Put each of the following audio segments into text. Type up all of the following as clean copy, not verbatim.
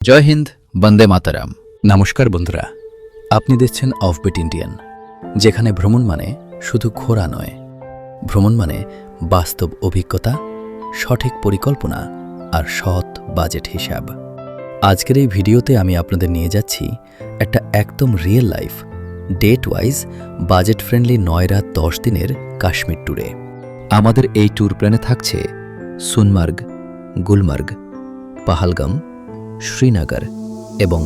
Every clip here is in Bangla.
জয় হিন্দ, বন্দে মাতারাম। নমস্কার বন্ধুরা, আপনি দেখছেন অফবিট ইন্ডিয়ান, যেখানে ভ্রমণ মানে শুধু ঘোরা নয়, ভ্রমণ মানে বাস্তব অভিজ্ঞতা, সঠিক পরিকল্পনা আর সৎ বাজেট হিসাব। আজকের এই ভিডিওতে আমি আপনাদের নিয়ে যাচ্ছি একটা একদম real life, date wise, budget friendly 9 রাত 10 দিনের কাশ্মীর ট্যুরে। আমাদের এই ট্যুর প্ল্যানে থাকছে সোনমার্গ, গুলমার্গ, পাহালগাম, শ্রীনগর এবং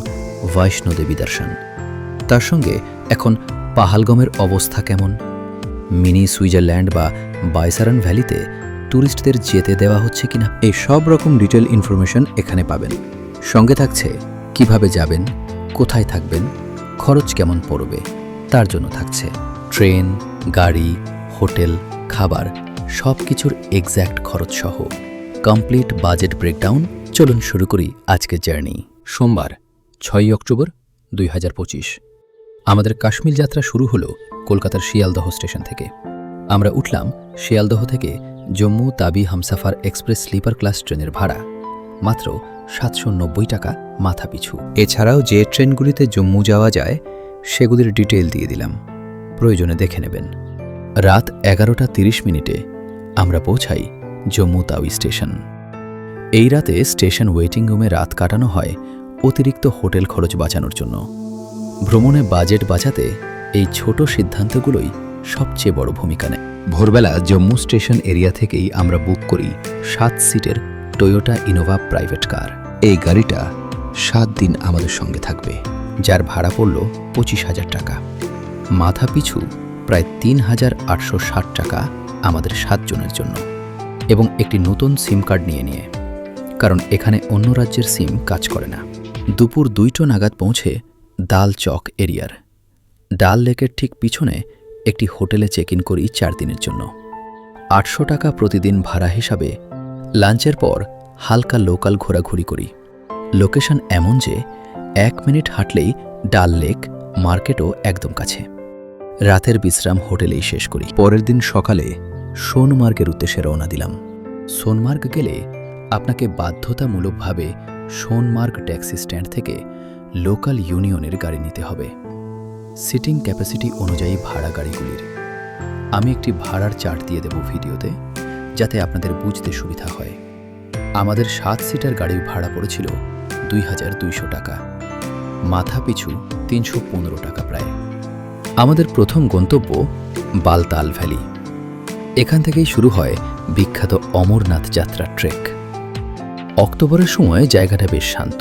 বৈষ্ণোদেবী দর্শন। তার সঙ্গে এখন পাহালগামের অবস্থা কেমন, মিনি সুইজারল্যান্ড বা বাইসারান ভ্যালিতে ট্যুরিস্টদের যেতে দেওয়া হচ্ছে কিনা, এই সব রকম ডিটেল ইনফরমেশন এখানে পাবেন। সঙ্গে থাকছে কিভাবে যাবেন, কোথায় থাকবেন, খরচ কেমন পড়বে, তার জন্য থাকছে ট্রেন, গাড়ি, হোটেল, খাবার, সব কিছুর এক্স্যাক্ট খরচ সহ কমপ্লিট বাজেট ব্রেকডাউন। চলুন শুরু করি আজকের জার্নি। সোমবার 6 অক্টোবর 2025 আমাদের কাশ্মীর যাত্রা শুরু হলো কলকাতার শিয়ালদহ স্টেশন থেকে। আমরা উঠলাম শিয়ালদহ থেকে জম্মু তাবি হামসাফার এক্সপ্রেস স্লিপার ক্লাস ট্রেনের ভাড়া মাত্র 790 টাকা মাথা পিছু। এছাড়াও যে ট্রেনগুলিতে জম্মু যাওয়া যায় সেগুলির ডিটেইল দিয়ে দিলাম, প্রয়োজনে দেখে নেবেন। রাত 11টা 30 মিনিটে আমরা পৌঁছাই জম্মু তাওই স্টেশন। এই রাতে স্টেশন ওয়েটিং রুমে রাত কাটানো হয় অতিরিক্ত হোটেল খরচ বাঁচানোর জন্য। ভ্রমণে বাজেট বাঁচাতে এই ছোট সিদ্ধান্তগুলোই সবচেয়ে বড় ভূমিকা নেয়। ভোরবেলা জম্মু স্টেশন এরিয়া থেকেই আমরা বুক করি 7 সিটের টয়োটা ইনোভা প্রাইভেট কার। এই গাড়িটা 7 দিন আমাদের সঙ্গে থাকবে, যার ভাড়া পড়ল 25,000 টাকা মাথা পিছু, প্রায় 3,860 টাকা আমাদের 7 জনের জন্য, এবং একটি নতুন সিম কার্ড নিয়ে কারণ এখানে অন্য রাজ্যের সিম কাজ করে না। দুপুর 2টো নাগাদ পৌঁছে ডাল চক এরিয়ার ডাল লেকের ঠিক পিছনে একটি হোটেলে চেক ইন করি 4 দিনের জন্য। 800 টাকা প্রতিদিন ভাড়া হিসাবে লাঞ্চের পর হালকা লোকাল ঘোরাঘুরি করি। লোকেশন এমন যে 1 মিনিট হাঁটলেই ডাল লেক, মার্কেটও একদম কাছে। রাতের বিশ্রাম হোটেলেই শেষ করি। পরের দিন সকালে সোনমার্গের উদ্দেশ্যে রওনা দিলাম। সোনমার্গ গেলে আপনাকে বাধ্যতামূলকভাবে সোনমার্গ ট্যাক্সি স্ট্যান্ড থেকে লোকাল ইউনিয়নের গাড়ি নিতে হবে, সিটিং ক্যাপাসিটি অনুযায়ী ভাড়া গাড়িগুলির। আমি একটি ভাড়ার চার্ট দিয়ে দেব ভিডিওতে, যাতে আপনাদের বুঝতে সুবিধা হয়। আমাদের 7 সিটার গাড়ির ভাড়া পড়েছিল 2,200 টাকা মাথা পিছু, 315 টাকা প্রায়। আমাদের প্রথম গন্তব্য বালতাল ভ্যালি। এখান থেকেই শুরু হয় বিখ্যাত অমরনাথ যাত্রা ট্রেক। অক্টোবরের সময় জায়গাটা বেশ শান্ত,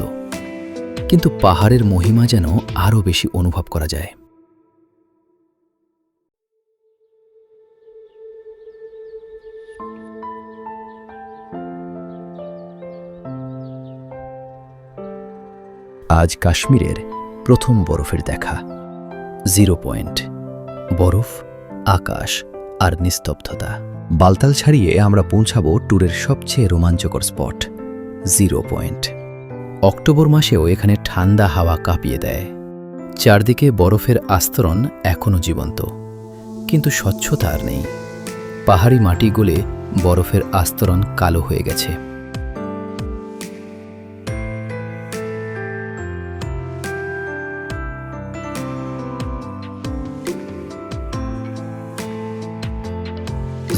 কিন্তু পাহাড়ের মহিমা যেন আরও বেশি অনুভব করা যায়। আজ কাশ্মীরের প্রথম বরফের দেখা। 0 পয়েন্ট, বরফ, আকাশ আর নিস্তব্ধতা। বালতাল ছাড়িয়ে আমরা পৌঁছাবো ট্যুরের সবচেয়ে রোমাঞ্চকর স্পট 0 পয়েন্ট। অক্টোবর মাসেও এখানে ঠান্ডা হাওয়া কাঁপিয়ে দেয়। চারদিকে বরফের আস্তরণ এখনও জীবন্ত, কিন্তু স্বচ্ছতা আর নেই। পাহাড়ি মাটি গলে বরফের আস্তরণ কালো হয়ে গেছে।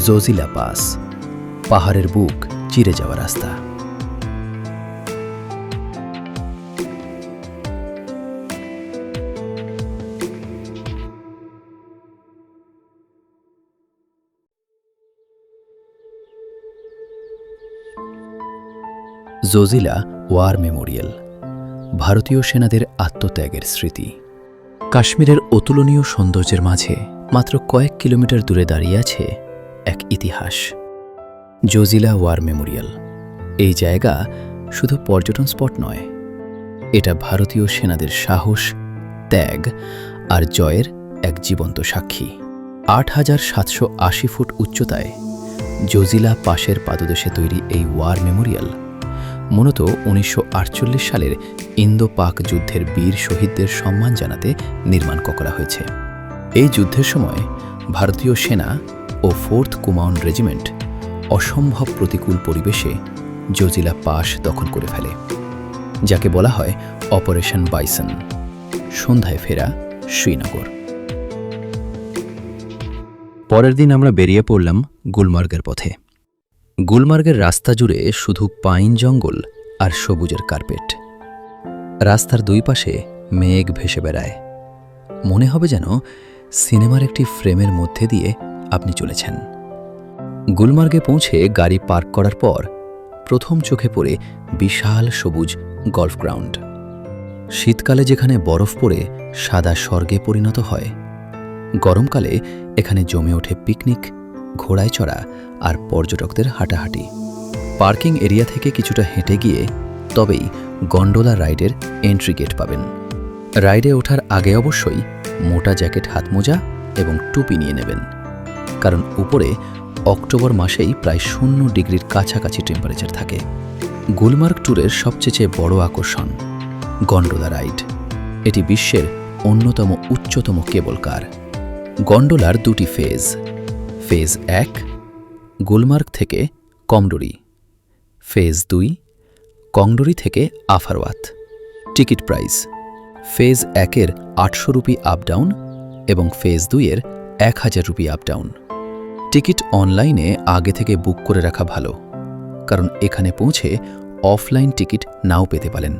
জোজিলা পাস, পাহাড়ের বুক চিরে যাওয়া রাস্তা। জোজিলা ওয়ার মেমোরিয়াল, ভারতীয় সেনাদের আত্মত্যাগের স্মৃতি। কাশ্মীরের অতুলনীয় সৌন্দর্যের মাঝে মাত্র কয়েক কিলোমিটার দূরে দাঁড়িয়ে আছে এক ইতিহাস, জোজিলা ওয়ার মেমোরিয়াল। এই জায়গা শুধু পর্যটন স্পট নয়, এটা ভারতীয় সেনাদের সাহস, ত্যাগ আর জয়ের এক জীবন্ত সাক্ষী। 8,780 ফুট উচ্চতায় জোজিলা পাশের পাদদেশে তৈরি এই ওয়ার মেমোরিয়াল মূলত 1948 সালের ইন্দো পাক যুদ্ধের বীর শহীদদের সম্মান জানাতে নির্মাণ করা হয়েছে। এই যুদ্ধের সময় ভারতীয় সেনা ও 4th কুমাউন রেজিমেন্ট অসম্ভব প্রতিকূল পরিবেশে জোজিলা পাস দখল করে ফেলে। যাকে বলা হয় অপারেশন বাইসন। সন্ধ্যায় ফেরা শ্রীনগর। পরের দিন আমরা বেরিয়ে পড়লাম গুলমার্গের পথে। গুলমার্গের রাস্তা জুড়ে শুধু পাইন জঙ্গল আর সবুজের কার্পেট। রাস্তার দুই পাশে মেঘ ভেসে বেড়ায়। মনে হবে যেন সিনেমার একটি ফ্রেমের মধ্যে দিয়ে আপনি চলেছেন। গুলমার্গে পৌঁছে গাড়ি পার্ক করার পর প্রথম চোখে পড়ে বিশাল সবুজ গলফ গ্রাউন্ড। শীতকালে যেখানে বরফ পড়ে সাদা স্বর্গে পরিণত হয়, গরমকালে এখানে জমে ওঠে পিকনিক, ঘোড়ায় চড়া আর পর্যটকদের হাঁটাহাঁটি। পার্কিং এরিয়া থেকে কিছুটা হেঁটে গিয়ে তবেই গন্ডোলা রাইডের এন্ট্রি গেট পাবেন। রাইডে ওঠার আগে অবশ্যই মোটা জ্যাকেট, হাতমোজা এবং টুপি নিয়ে নেবেন, কারণ উপরে অক্টোবর মাসেই প্রায় 0 ডিগ্রির কাছাকাছি টেম্পারেচার থাকে। গুলমার্গ ট্যুরের সবচেয়ে বড় আকর্ষণ গন্ডোলা রাইড। এটি বিশ্বের অন্যতম উচ্চতম কেবল কার। গন্ডোলার দুটি ফেজ। ফেজ 1 গুলমার্গ থেকে কমডোরি, ফেজ 2 কংডোরি থেকে আফারওয়াত। টিকিট প্রাইস ফেজ 1-এর 800 রুপি আপ ডাউন এবং ফেজ 2-এর 1000 রুপি আপ ডাউন। টিকিট অনলাইনে আগে থেকে বুক করে রাখা ভালো, কারণ এখানে পৌঁছে অফলাইন টিকিট নাও পেতে পারেন।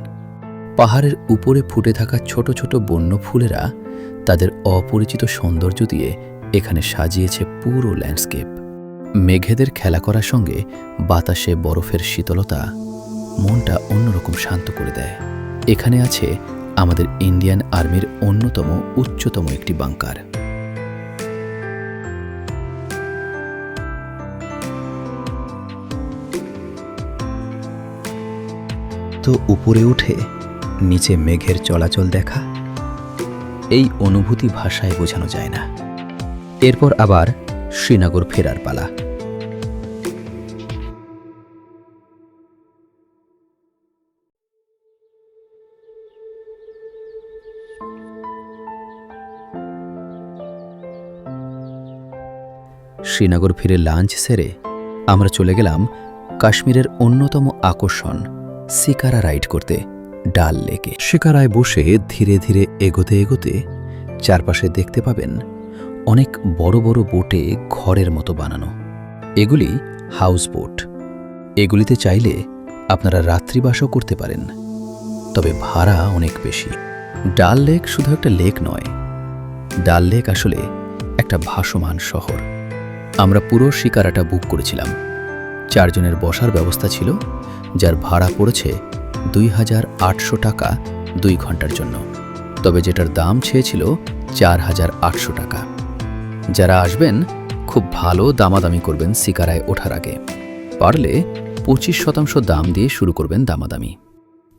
পাহাড়ের উপরে ফুটে থাকা ছোট ছোট বন্য ফুলেরা তাদের অপরিচিত সৌন্দর্য দিয়ে এখানে সাজিয়েছে পুরো ল্যান্ডস্কেপ। মেঘেদের খেলা করার সঙ্গে বাতাসে বরফের শীতলতা মনটা অন্যরকম শান্ত করে দেয়। এখানে আছে আমাদের ইন্ডিয়ান আর্মির অন্যতম উচ্চতম একটি বাংকার। তো উপরে উঠে নিচে মেঘের চলাচল দেখা, এই অনুভূতি ভাষায় বোঝানো যায় না। এরপর আবার শ্রীনগর ফেরার পালা। শ্রীনগর ফিরে লাঞ্চ সেরে আমরা চলে গেলাম কাশ্মীরের অন্যতম আকর্ষণ শিকারা রাইড করতে ডাল লেকে। শিকারায় বসে ধীরে ধীরে এগোতে এগোতে চারপাশে দেখতে পাবেন অনেক বড় বড় বোটে ঘরের মতো বানানো। এগুলি হাউস বোট। এগুলিতে চাইলে আপনারা রাত্রিবাসও করতে পারেন, তবে ভাড়া অনেক বেশি। ডাল লেক শুধু একটা লেক নয়, ডাল লেক আসলে একটা ভাসমান শহর। আমরা পুরো শিকারাটা বুক করেছিলাম। 4 জনের বসার ব্যবস্থা ছিল, যার ভাড়া পড়েছে 2800 টাকা 2 ঘন্টার জন্য। তবে যেটার দাম চেয়েছিল 4800 টাকা। যারা আসবেন খুব ভালো দামাদামি করবেন শিকারায় ওঠার আগে। পারলে 25% দাম দিয়ে শুরু করবেন দামাদামি।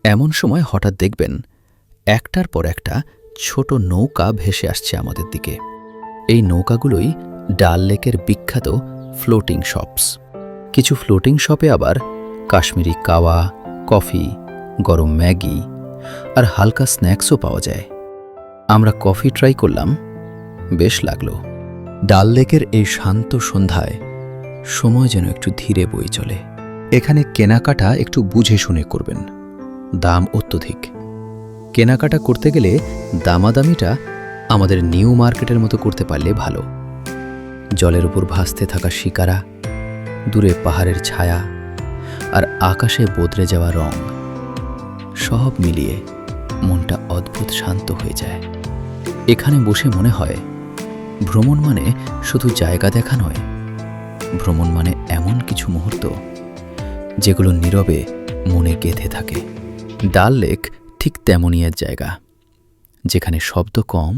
এমন সময় হঠাৎ দেখবেন একটার পর একটা ছোট নৌকা ভেসে আসছে আমাদের দিকে। এই নৌকাগুলোই ডাল লেকের বিখ্যাত ফ্লোটিং শপস। কিছু ফ্লোটিং শপে আবার কাশ্মীরি কাওয়া, কফি, গরম ম্যাগি আর হালকা স্ন্যাক্সও পাওয়া যায়। আমরা কফি ট্রাই করলাম, বেশ লাগলো। ডাল লেকের এই শান্ত সন্ধ্যায় সময় যেন একটু ধীরে বয়ে চলে। এখানে কেনাকাটা একটু বুঝে শুনে করবেন, দাম অত্যধিক। কেনাকাটা করতে গেলে দামাদামিটা আমাদের নিউ মার্কেটের মতো করতে পারলে ভালো। জলের উপর ভাসতে থাকা শিকারা, দূরে পাহাড়ের ছায়া আর আকাশে বদলে যাওয়া রং, সব মিলিয়ে মনটা অদ্ভুত শান্ত হয়ে যায়। এখানে বসে মনে হয় ভ্রমণ মানে শুধু জায়গা দেখা নয়, ভ্রমণ মানে এমন কিছু মুহূর্ত যেগুলো নীরবে মনে গেঁথে থাকে। ডাল লেক ঠিক তেমনই এক জায়গা, যেখানে শব্দ কম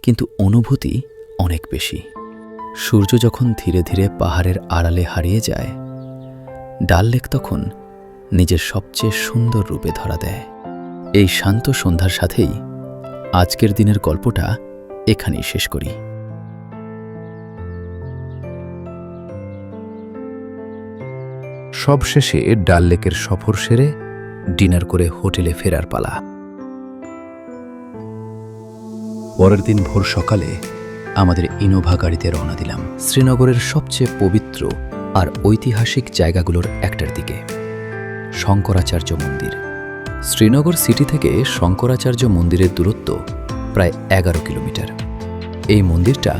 কিন্তু অনুভূতি অনেক বেশি। সূর্য যখন ধীরে ধীরে পাহাড়ের আড়ালে হারিয়ে যায়, ডাল লেক তখন নিজের সবচেয়ে সুন্দর রূপে ধরা দেয়। এই শান্ত সন্ধ্যার সাথেই আজকের দিনের গল্পটা এখানেই শেষ করি। সবশেষে ডাল লেকের সফর সেরে ডিনার করে হোটেলে ফেরার পালা। পরের দিন ভোর সকালে আমাদের ইনোভা গাড়িতে রওনা দিলাম শ্রীনগরের সবচেয়ে পবিত্র আর ঐতিহাসিক জায়গাগুলোর একটার দিকে, শঙ্করাচার্য মন্দির। শ্রীনগর সিটি থেকে শঙ্করাচার্য মন্দিরের দূরত্ব প্রায় 11 কিলোমিটার। এই মন্দিরটা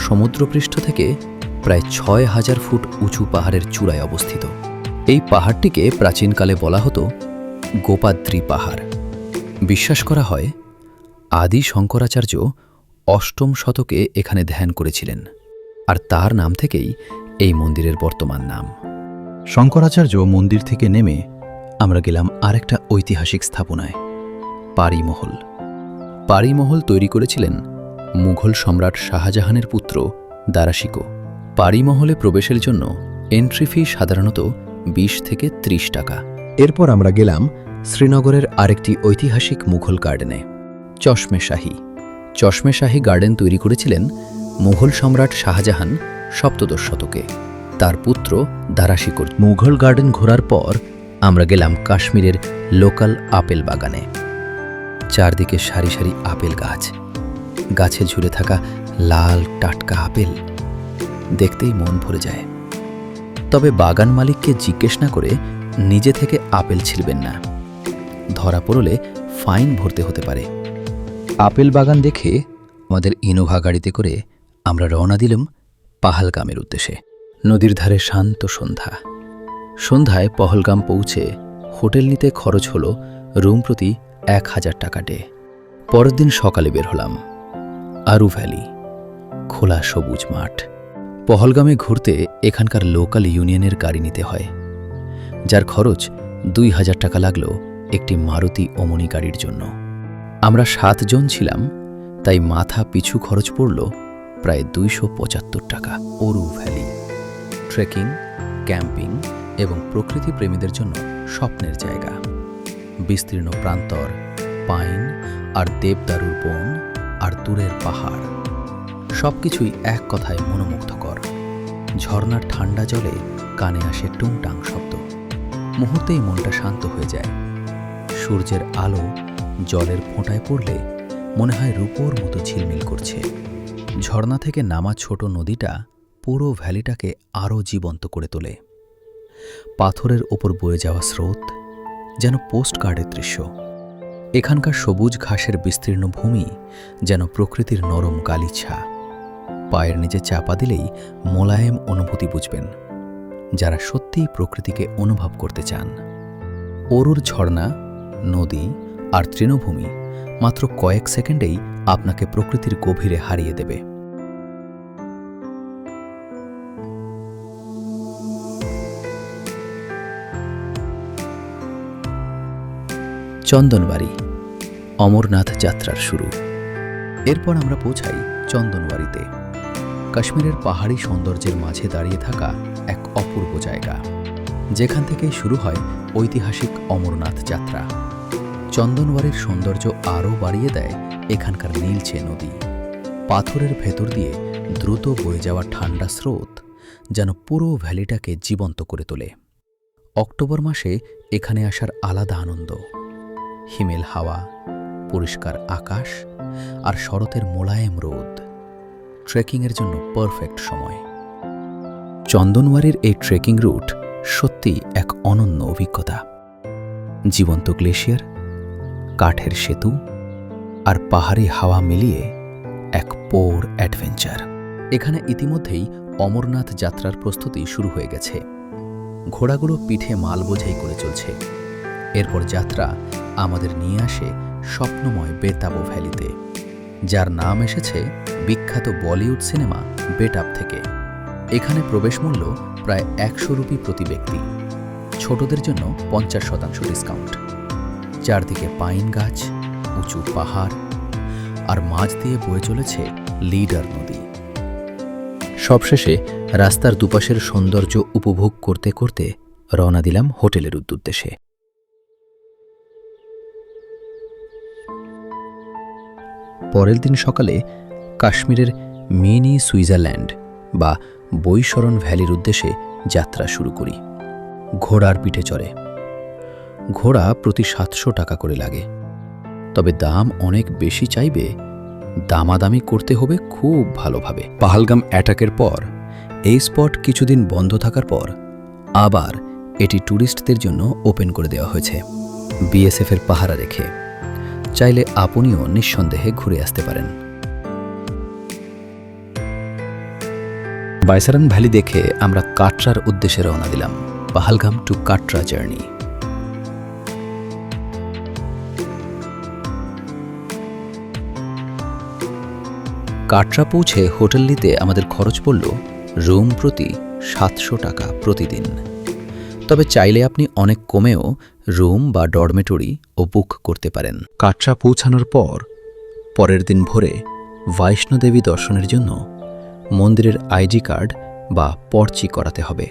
সমুদ্রপৃষ্ঠ থেকে প্রায় 6000 ফুট উঁচু পাহাড়ের চূড়ায় অবস্থিত। এই পাহাড়টিকে প্রাচীনকালে বলা হতো গোপাদ্রি পাহাড়। বিশ্বাস করা হয় আদি শঙ্করাচার্য 8ম শতকে এখানে ধ্যান করেছিলেন, আর তার নাম থেকেই এই মন্দিরের বর্তমান নাম। শঙ্করাচার্য মন্দির থেকে নেমে আমরা গেলাম আরেকটা ঐতিহাসিক স্থাপনায়, পারিমহল। পারিমহল তৈরি করেছিলেন মুঘল সম্রাট শাহজাহানের পুত্র দারাশিকো। পারিমহলে প্রবেশের জন্য এন্ট্রি ফি সাধারণত 20 থেকে 30 টাকা। এরপর আমরা গেলাম শ্রীনগরের আরেকটি ঐতিহাসিক মুঘল গার্ডেনে, চশমে শাহী। চশমে শাহী গার্ডেন তৈরি করেছিলেন মুঘল সম্রাট শাহজাহান 7ম শতকে তার পুত্র দারাশিকোর। মুঘল গার্ডেন ঘোরার পর আমরা গেলাম কাশ্মীরের লোকাল আপেল বাগানে। চারদিকে সারি সারি আপেল গাছ, গাছে ঝুলে থাকা লাল টাটকা আপেল দেখতেই মন ভরে যায়। তবে বাগান মালিককে জিজ্ঞেস না করে নিজে থেকে আপেল ছিঁড়বেন না, ধরা পড়লে ফাইন ভরতে হতে পারে। আপেল বাগান দেখে আমাদের ইনোভা গাড়িতে করে আমরা রওনা দিলাম পাহালগামের উদ্দেশ্যে। নদীর ধারে শান্ত সন্ধ্যা। সন্ধ্যায় পহলগাম পৌঁছে হোটেল নিতে খরচ হল রুম প্রতি 1000 টাকা ডে। পরের দিন সকালে বের হলাম। আরু ভ্যালি, খোলা সবুজ মাঠ। পহলগামে ঘুরতে এখানকার লোকাল ইউনিয়নের গাড়ি নিতে হয়, যার খরচ 2000 টাকা লাগলো একটি মারুতি ওমনি গাড়ির জন্য। আমরা 7 জন ছিলাম, তাই মাথা পিছু খরচ পড়ল প্রায় 275 টাকা। অরু ভ্যালি ট্রেকিং, ক্যাম্পিং এবং প্রকৃতি প্রেমীদের জন্য স্বপ্নের জায়গা। বিস্তীর্ণ প্রান্তর, পাইন আর দেবদারুর বন আর দূরের পাহাড়, সবকিছুই এক কথায় মনোমুগ্ধকর। ঝর্ণার ঠান্ডা জলে কানে আসে টুংটাং শব্দ, মুহূর্তেই মনটা শান্ত হয়ে যায়। সূর্যের আলো জলের ফোঁটায় পড়লে মনে হয় রূপোর মতো ঝিলমিল করছে। ঝর্ণা থেকে নামা ছোট নদীটা পুরো ভ্যালিটাকে আরও জীবন্ত করে তোলে। পাথরের ওপর বয়ে যাওয়া স্রোত যেন পোস্টকার্ডের দৃশ্য। এখানকার সবুজ ঘাসের বিস্তীর্ণ ভূমি যেন প্রকৃতির নরম গালিছা। পায়ের নিচে চাপা দিলেই মোলায়েম অনুভূতি বুঝবেন, যারা সত্যিই প্রকৃতিকে অনুভব করতে চান। অরুর ঝর্ণা, নদী আর তৃণভূমি মাত্র কয়েক সেকেন্ডেই আপনাকে প্রকৃতির গভীরে হারিয়ে দেবে। চন্দনবাড়ি, অমরনাথ যাত্রার শুরু। এরপর আমরা পৌঁছাই চন্দনবাড়িতে। কাশ্মীরের পাহাড়ি সৌন্দর্যের মাঝে দাঁড়িয়ে থাকা এক অপূর্ব জায়গা, যেখান থেকে শুরু হয় ঐতিহাসিক অমরনাথ যাত্রা। চন্দনবাড়ির সৌন্দর্য আরও বাড়িয়ে দেয় এখানকার নীলচে নদী। পাথরের ভেতর দিয়ে দ্রুত বয়ে যাওয়া ঠান্ডা স্রোত যেন পুরো ভ্যালিটাকে জীবন্ত করে তোলে। অক্টোবর মাসে এখানে আসার আলাদা আনন্দ। হিমেল হাওয়া, পরিষ্কার আকাশ আর শরতের মোলায়েম রোদ, ট্রেকিংয়ের জন্য পারফেক্ট সময়। চন্দনওয়ারির এই ট্রেকিং রুট সত্যিই এক অনন্য অভিজ্ঞতা। জীবন্ত গ্লেশিয়ার, কাঠের সেতু আর পাহাড়ি হাওয়া মিলিয়ে এক পোর অ্যাডভেঞ্চার। এখানে ইতিমধ্যেই অমরনাথ যাত্রার প্রস্তুতি শুরু হয়ে গেছে। ঘোড়াগুলো পিঠে মাল বোঝাই করে চলছে। এরপর যাত্রা আমাদের নিয়ে আসে স্বপ্নময় বেতাবো ভ্যালিতে, যার নাম এসেছে বিখ্যাত বলিউড সিনেমা বেটাব থেকে। এখানে প্রবেশ মূল্য প্রায় 100 রুপি প্রতি ব্যক্তি। ছোটদের জন্য 50% ডিসকাউন্ট। চারদিকে পাইন গাছ, উঁচু পাহাড় আর মাঝ দিয়ে বয়ে চলেছে লিডার নদী। সবশেষে রাস্তার দুপাশের সৌন্দর্য উপভোগ করতে করতে রওনা দিলাম হোটেলের উদ্দেশ্যে। পরের দিন সকালে কাশ্মীরের মিনি সুইজারল্যান্ড বা বৈশরণ ভ্যালির উদ্দেশ্যে যাত্রা শুরু করি। ঘোড়ার পিঠে চড়ে। ঘোড়া প্রতি 700 টাকা করে লাগে, তবে দাম অনেক বেশি চাইবে দামাদামি করতে হবে খুব ভালোভাবে। পাহালগাম অ্যাটাকের পর এই স্পট কিছুদিন বন্ধ থাকার পর আবার এটি ট্যুরিস্টদের জন্য ওপেন করে দেওয়া হয়েছে। বিএসএফের পাহারা রেখে। চাইলে আপনিও নিঃসন্দেহে ঘুরে আসতে পারেন। বাইসারান ভ্যালি দেখে আমরা কাটরার উদ্দেশ্যে রওনা দিলাম। Pahalgam to Katra journey. কাটরা পৌঁছে হোটেল নিতে আমাদের খরচ পড়ল রুম প্রতি 700 টাকা প্রতিদিন। তবে চাইলে আপনি অনেক কমেও রুম বা ডরমেটরি ও বুক করতে পারেন। কাটরা পৌঁছানোর পর পরের দিন ভোরে বৈষ্ণোদেবী দর্শনের জন্য মন্দিরের আইডি কার্ড বা পর্চি করাতে হবে,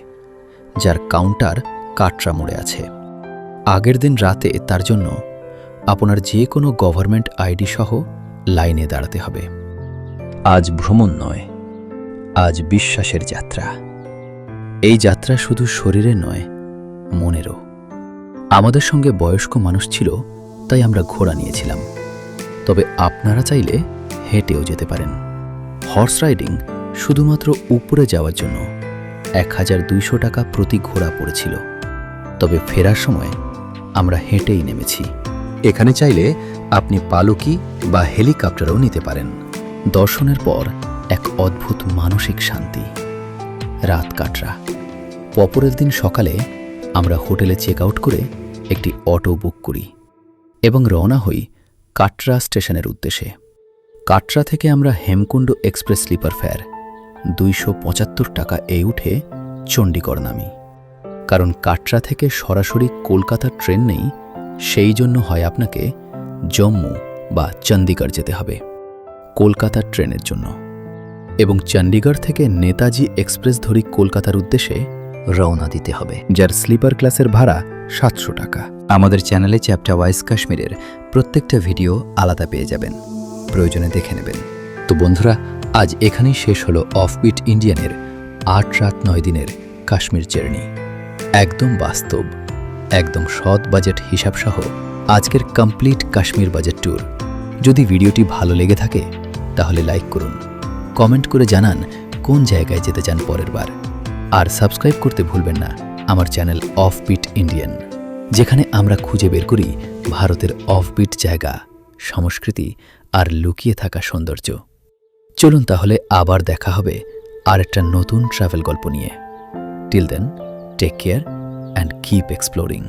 যার কাউন্টার কাটরা মোড়ে আছে। আগের দিন রাতে তার জন্য আপনার যে কোনো গভর্নমেন্ট আইডি সহ লাইনে দাঁড়াতে হবে। আজ ভ্রমণ নয়, আজ বিশ্বাসের যাত্রা। এই যাত্রা শুধু শরীরে নয়, মনেরও। আমাদের সঙ্গে বয়স্ক মানুষ ছিল, তাই আমরা ঘোড়া নিয়েছিলাম। তবে আপনারা চাইলে হেঁটেও যেতে পারেন। হর্স রাইডিং শুধুমাত্র উপরে যাওয়ার জন্য 1200 টাকা প্রতি ঘোড়া পড়েছিল। তবে ফেরার সময় আমরা হেঁটেই নেমেছি। এখানে চাইলে আপনি পালকি বা হেলিকপ্টারও নিতে পারেন। দর্শনের পর এক অদ্ভুত মানসিক শান্তি। রাত কাটরা। পরের দিন সকালে আমরা হোটেলে চেক আউট করে একটি অটো বুক করি এবং রওনা হই কাটরা স্টেশনের উদ্দেশ্যে। কাটরা থেকে আমরা হেমকুণ্ড এক্সপ্রেস স্লিপার ফেয়ার 275 টাকা উঠে চণ্ডীগড় নামি। কারণ কাটরা থেকে সরাসরি কলকাতার ট্রেন নেই, সেই জন্য হয় আপনাকে জম্মু বা চণ্ডীগড় যেতে হবে কলকাতার ট্রেনের জন্য, এবং চণ্ডীগড় থেকে নেতাজি এক্সপ্রেস ধরি কলকাতার উদ্দেশ্যে রওনা দিতে হবে, যার স্লিপার ক্লাসের ভাড়া 700 টাকা। আমাদের চ্যানেলে চ্যাপ্টার ওয়াইজ কাশ্মীরের প্রত্যেকটা ভিডিও আলাদা পেয়ে যাবেন, প্রয়োজনে দেখে নেবেন। তো বন্ধুরা, আজ এখানেই শেষ হলো অফবিট ইন্ডিয়ানের 8 রাত 9 দিনের কাশ্মীর জার্নি। একদম বাস্তব, একদম সৎ বাজেট হিসাব সহ আজকের কমপ্লিট কাশ্মীর বাজেট ট্যুর। যদি ভিডিওটি ভালো লেগে থাকে তাহলে লাইক করুন, কমেন্ট করে জানান কোন জায়গায় যেতে চান পরের বার। আর সাবস্ক্রাইব করতে ভুলবেন না আমার চ্যানেল অফবিট ইন্ডিয়ান, যেখানে আমরা খুঁজে বের করি ভারতের অফবিট জায়গা, সংস্কৃতি আর লুকিয়ে থাকা সৌন্দর্য। চলুন তাহলে আবার দেখা হবে আরেকটা নতুন ট্রাভেল গল্প নিয়ে। Till then, take care and keep exploring.